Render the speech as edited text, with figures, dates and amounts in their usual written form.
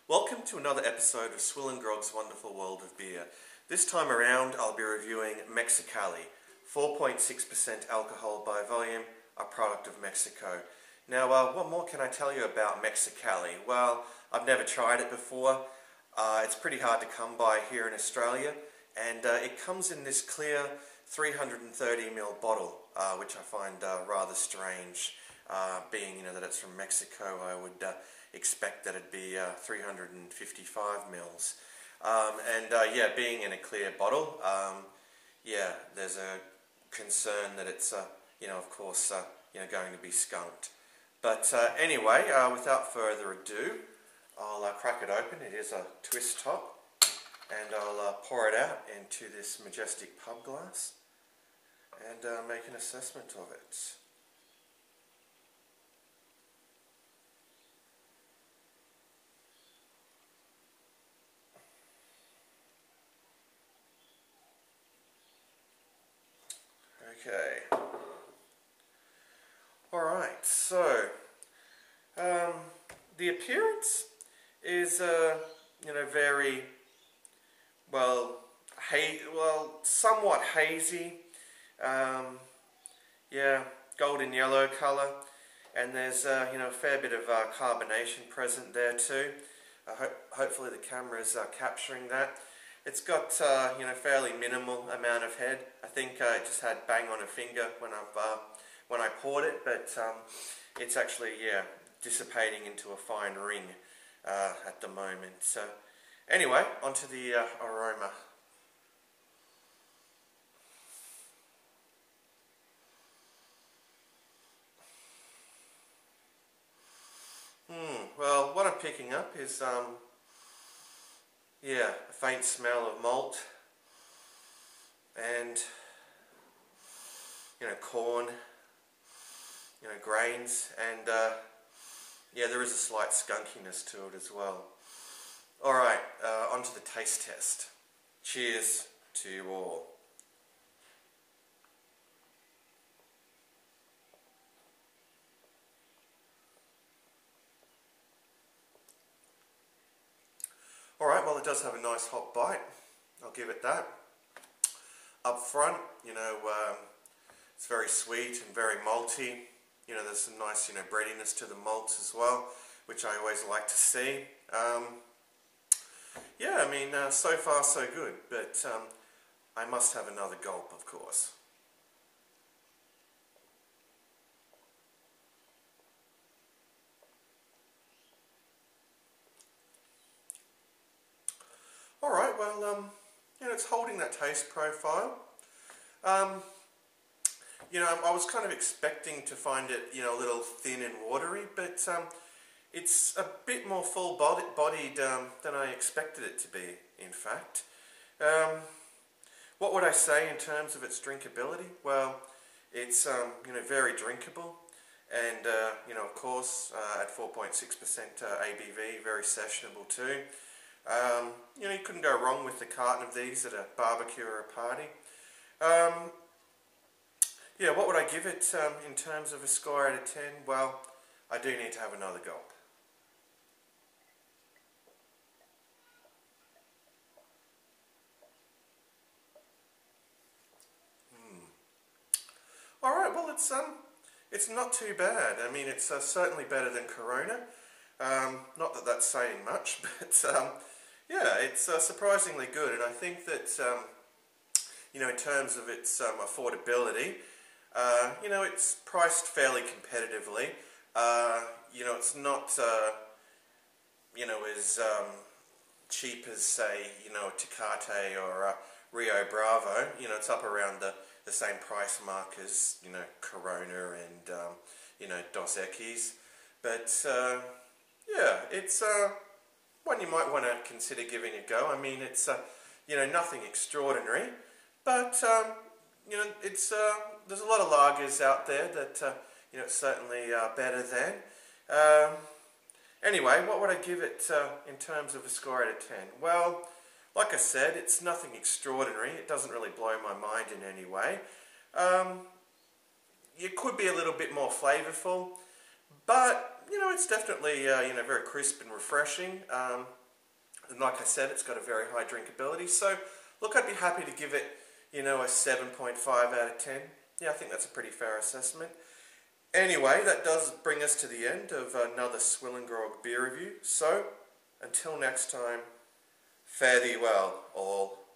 Welcome to another episode of SwillinGrog's Wonderful World of Beer. This time around I'll be reviewing Mexicali, 4.6% alcohol by volume, a product of Mexico. Now what more can I tell you about Mexicali? Well, I've never tried it before. It's pretty hard to come by here in Australia, and it comes in this clear 330ml bottle, which I find rather strange. Being that it's from Mexico, I would expect that it'd be 355 mils. Yeah, being in a clear bottle, yeah, there's a concern that it's, of course, going to be skunked. But anyway, without further ado, I'll crack it open. It is a twist top, and I'll pour it out into this majestic pub glass and make an assessment of it. Okay. Alright, so the appearance is very somewhat hazy. Yeah, golden yellow colour, and there's a fair bit of carbonation present there too. Hopefully the camera is capturing that. It's got fairly minimal amount of head. I think it just had bang on a finger when I poured it, but it's actually dissipating into a fine ring at the moment. So anyway, onto the aroma. Well, what I'm picking up is a faint smell of malt and corn, grains, and there is a slight skunkiness to it as well. Alright, onto the taste test. Cheers to you all. Alright, well, it does have a nice hot bite. I'll give it that. Up front, it's very sweet and very malty. There's some nice, breadiness to the malts as well, which I always like to see. So far so good, but I must have another gulp, of course. Alright, well, it's holding that taste profile. I was kind of expecting to find it, a little thin and watery, but it's a bit more full-bodied than I expected it to be, in fact. What would I say in terms of its drinkability? Well, it's, very drinkable, and, of course, at 4.6% ABV, very sessionable too. You couldn't go wrong with the carton of these at a barbecue or a party. What would I give it in terms of a score out of 10? Well, I do need to have another gulp. Alright, well, it's not too bad. I mean, it's certainly better than Corona. Not that that's saying much, but it's surprisingly good, and I think that in terms of its affordability, it's priced fairly competitively. It's not as cheap as, say, Tecate or Rio Bravo. It's up around the same price mark as Corona and Dos Equis, but it's one you might want to consider giving a go. I mean, it's nothing extraordinary, but it's there's a lot of lagers out there that it's certainly better than. Anyway, what would I give it in terms of a score out of 10? Well, like I said, it's nothing extraordinary. It doesn't really blow my mind in any way. It could be a little bit more flavourful, but you know, it's definitely you know, very crisp and refreshing. And like I said, it's got a very high drinkability. So look, I'd be happy to give it, you know, a 7.5 out of 10. Yeah, I think that's a pretty fair assessment. Anyway, that does bring us to the end of another SwillinGrog beer review. So until next time, fare thee well, all.